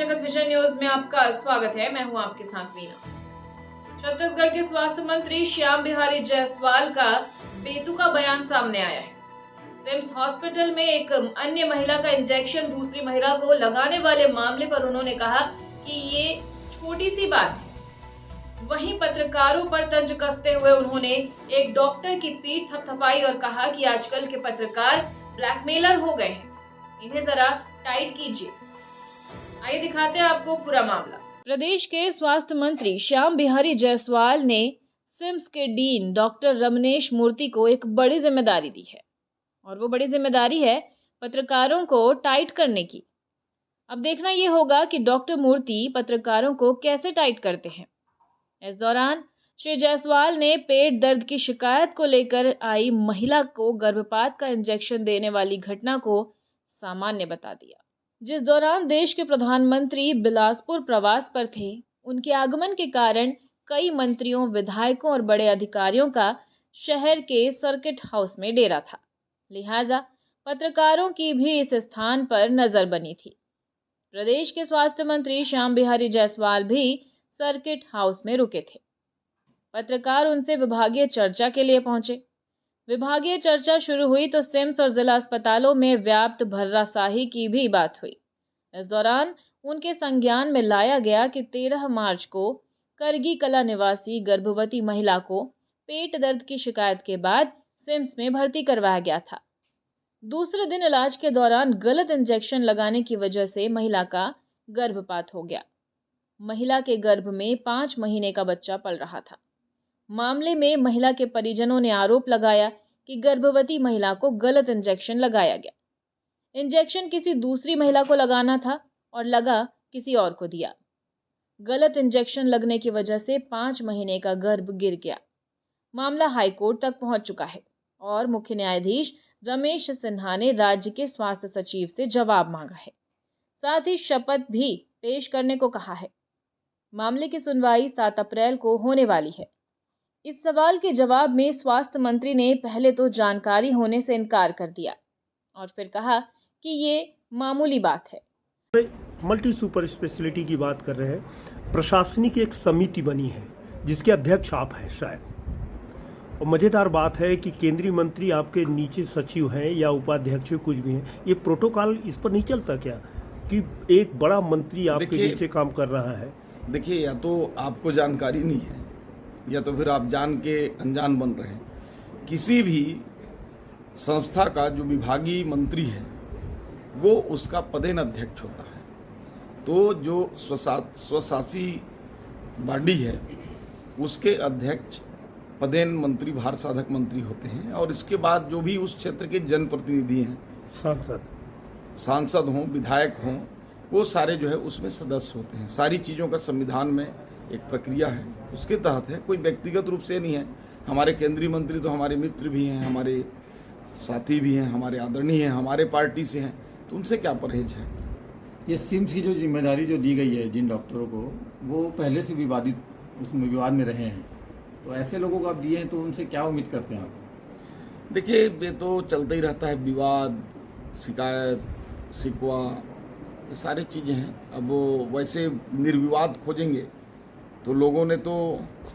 जगत vision news में आपका स्वागत है। मैं हूं आपके साथ वीना। छत्तीसगढ़ के स्वास्थ्य मंत्री श्याम बिहारी जायसवाल का बेतुका बयान सामने आया है। सिम्स हॉस्पिटल में एक अन्य महिला का इंजेक्शन दूसरी महिला को लगाने वाले मामले पर उन्होंने कहा कि ये छोटी सी बात है। वहीं पत्रकारों पर तंज कसते हुए उन्होंने एक डॉक्टर की पीठ थपथपाई और कहा कि आजकल के पत्रकार ब्लैकमेलर हो गए हैं, इन्हें जरा टाइट कीजिए। आइए दिखाते हैं आपको पूरा मामला। प्रदेश के स्वास्थ्य मंत्री श्याम बिहारी जायसवाल ने सिम्स के डीन डॉक्टर रमनेश मूर्ति को एक बड़ी जिम्मेदारी दी है और वो बड़ी जिम्मेदारी है पत्रकारों को टाइट करने की। अब देखना ये होगा कि डॉक्टर मूर्ति पत्रकारों को कैसे टाइट करते हैं। इस दौरान श्री जायसवाल ने पेट दर्द की शिकायत को लेकर आई महिला को गर्भपात का इंजेक्शन देने वाली घटना को सामान्य बता दिया। जिस दौरान देश के प्रधानमंत्री बिलासपुर प्रवास पर थे, उनके आगमन के कारण कई मंत्रियों, विधायकों और बड़े अधिकारियों का शहर के सर्किट हाउस में डेरा था। लिहाजा पत्रकारों की भी इस स्थान पर नजर बनी थी। प्रदेश के स्वास्थ्य मंत्री श्याम बिहारी जायसवाल भी सर्किट हाउस में रुके थे। पत्रकार उनसे विभागीय चर्चा के लिए पहुंचे। विभागीय चर्चा शुरू हुई तो सिम्स और जिला अस्पतालों में व्याप्त भर्राशाही की भी बात हुई। इस दौरान उनके संज्ञान में लाया गया कि 13 मार्च को करगी कला निवासी गर्भवती महिला को पेट दर्द की शिकायत के बाद सिम्स में भर्ती करवाया गया था। दूसरे दिन इलाज के दौरान गलत इंजेक्शन लगाने की वजह से महिला का गर्भपात हो गया। महिला के गर्भ में 5 महीने का बच्चा पल रहा था। मामले में महिला के परिजनों ने आरोप लगाया कि गर्भवती महिला को गलत इंजेक्शन लगाया गया। इंजेक्शन किसी दूसरी महिला को लगाना था और लगा किसी और को दिया। गलत इंजेक्शन लगने की वजह से 5 महीने का गर्भ गिर गया। मामला हाईकोर्ट तक पहुंच चुका है और मुख्य न्यायाधीश रमेश सिन्हा ने राज्य के स्वास्थ्य सचिव से जवाब मांगा है। साथ ही शपथ भी पेश करने को कहा है। मामले की सुनवाई 7 अप्रैल को होने वाली है। इस सवाल के जवाब में स्वास्थ्य मंत्री ने पहले तो जानकारी होने से इनकार कर दिया और फिर कहा कि ये मामूली बात है। मल्टी सुपर स्पेशलिटी की बात कर रहे हैं। प्रशासनिक एक समिति बनी है जिसके अध्यक्ष आप हैं शायद, और मज़ेदार बात है कि केंद्रीय मंत्री आपके नीचे सचिव हैं या उपाध्यक्ष कुछ भी हैं। ये प्रोटोकॉल इस पर नहीं चलता क्या कि एक बड़ा मंत्री आपके नीचे काम कर रहा है? देखिए, या तो आपको जानकारी नहीं है या तो फिर आप जान के अनजान बन रहे हैं। किसी भी संस्था का जो विभागीय मंत्री है वो उसका पदेन अध्यक्ष होता है। तो जो स्वशासी बॉडी है उसके अध्यक्ष पदेन मंत्री, भार साधक मंत्री होते हैं। और इसके बाद जो भी उस क्षेत्र के जनप्रतिनिधि हैं, सांसद हों, विधायक हों, वो सारे जो है उसमें सदस्य होते हैं। सारी चीज़ों का संविधान में एक प्रक्रिया है, उसके तहत है। कोई व्यक्तिगत रूप से नहीं है। हमारे केंद्रीय मंत्री तो हमारे मित्र भी हैं, हमारे साथी भी हैं, हमारे आदरणीय हैं, हमारे पार्टी से हैं, तो उनसे क्या परहेज है। ये सिम्स की जो जिम्मेदारी जो दी गई है जिन डॉक्टरों को, वो पहले से विवादित उसमें विवाद में रहे हैं, तो ऐसे लोगों को आप दिए हैं तो उनसे क्या उम्मीद करते हैं आप? देखिए, ये तो चलता ही रहता है, विवाद, शिकायत, शिकवा, ये सारी चीज़ें हैं। अब वो वैसे निर्विवाद खोजेंगे तो लोगों ने तो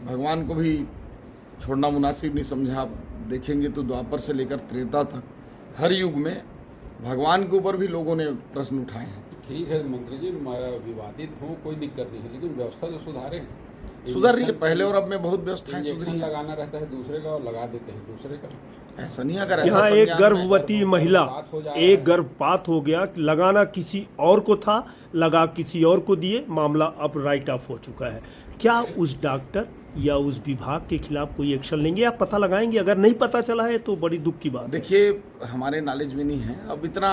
भगवान को भी छोड़ना मुनासिब नहीं समझा। आप देखेंगे तो द्वापर से लेकर त्रेता तक हर युग में भगवान के ऊपर भी लोगों ने प्रश्न उठाए हैं। ठीक है मंत्री जी, विवादित हो कोई दिक्कत नहीं है, लेकिन व्यवस्था तो सुधारे हैं। सुधर रही है, पहले और अब में बहुत व्यवस्थाएं सुधरी हैं। लगाना रहता है दूसरे का और लगा देते हैं दूसरे का। ऐसा नहीं, अगर यहाँ एक गर्भवती महिला, एक गर्भपात हो गया, लगाना किसी और को था, लगा किसी और को दिए, मामला अब राइट ऑफ हो चुका है। क्या उस डॉक्टर या उस विभाग के खिलाफ कोई एक्शन लेंगे या पता लगाएंगे? अगर नहीं पता चला है तो बड़ी दुख की बात। देखिए, हमारे नॉलेज में नहीं है। अब इतना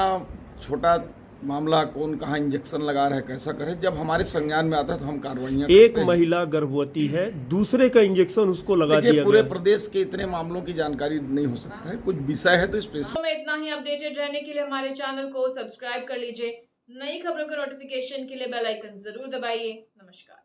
छोटा मामला, कौन कहाँ इंजेक्शन लगा रहा है, कैसा करे, जब हमारे संज्ञान में आता है तो हम कार्रवाइयाँ करते हैं। एक महिला गर्भवती है, दूसरे का इंजेक्शन उसको लगा दिया। पूरे प्रदेश के इतने मामलों की जानकारी नहीं हो सकता है, कुछ विषय है तो स्पेशल। इतना ही अपडेटेड रहने के लिए हमारे चैनल को सब्सक्राइब कर लीजिए। नई खबरों के नोटिफिकेशन के लिए बेल आइकन जरूर दबाइए। नमस्कार।